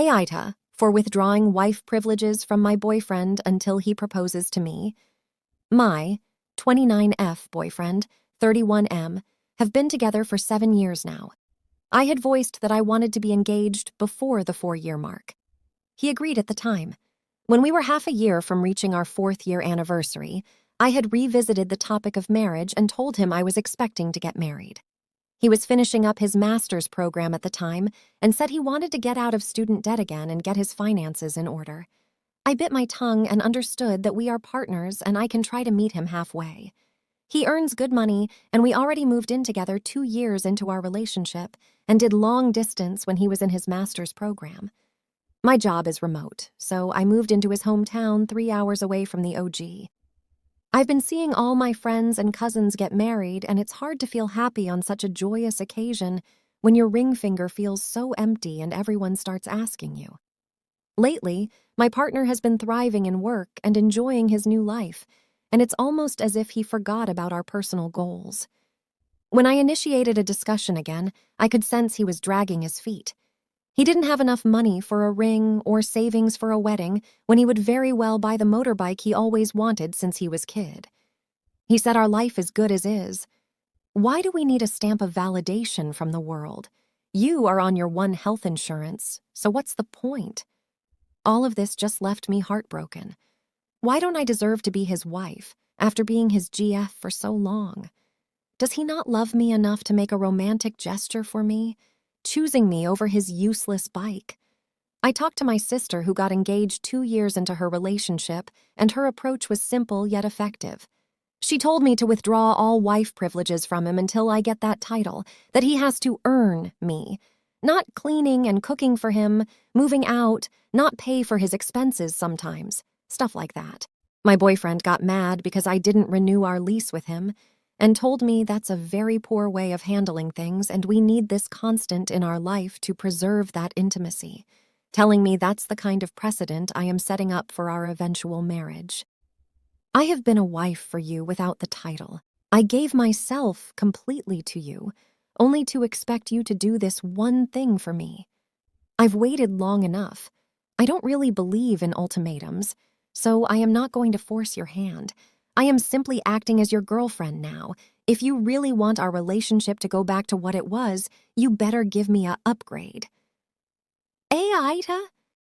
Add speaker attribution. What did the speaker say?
Speaker 1: Pay Aita for withdrawing wife privileges from my boyfriend until he proposes to me. My 29F boyfriend, 31M, have been together for 7 years now. I had voiced that I wanted to be engaged before the 4-year mark. He agreed at the time. When we were half a year from reaching our 4th-year anniversary, I had revisited the topic of marriage and told him I was expecting to get married. He was finishing up his master's program at the time and said he wanted to get out of student debt again and get his finances in order. I bit my tongue and understood that we are partners and I can try to meet him halfway. He earns good money, and we already moved in together 2 years into our relationship and did long distance when he was in his master's program. My job is remote, so I moved into his hometown 3 hours away from the OG. I've been seeing all my friends and cousins get married, and it's hard to feel happy on such a joyous occasion when your ring finger feels so empty and everyone starts asking you. Lately, my partner has been thriving in work and enjoying his new life, and it's almost as if he forgot about our personal goals. When I initiated a discussion again, I could sense he was dragging his feet. He didn't have enough money for a ring or savings for a wedding when he would very well buy the motorbike he always wanted since he was kid. He said our life is good as is. Why do we need a stamp of validation from the world? You are on your one health insurance, so what's the point? All of this just left me heartbroken. Why don't I deserve to be his wife after being his GF for so long? Does he not love me enough to make a romantic gesture for me, choosing me over his useless bike? I talked to my sister who got engaged 2 years into her relationship, and her approach was simple yet effective. She told me to withdraw all wife privileges from him until I get that title, that he has to earn me. Not cleaning and cooking for him, moving out, not pay for his expenses sometimes, stuff like that. My boyfriend got mad because I didn't renew our lease with him and told me that's a very poor way of handling things and we need this constant in our life to preserve that intimacy, telling me that's the kind of precedent I am setting up for our eventual marriage. I have been a wife for you without the title. I gave myself completely to you, only to expect you to do this one thing for me. I've waited long enough. I don't really believe in ultimatums, so I am not going to force your hand. I am simply acting as your girlfriend now. If you really want our relationship to go back to what it was, you better give me a upgrade. Aita,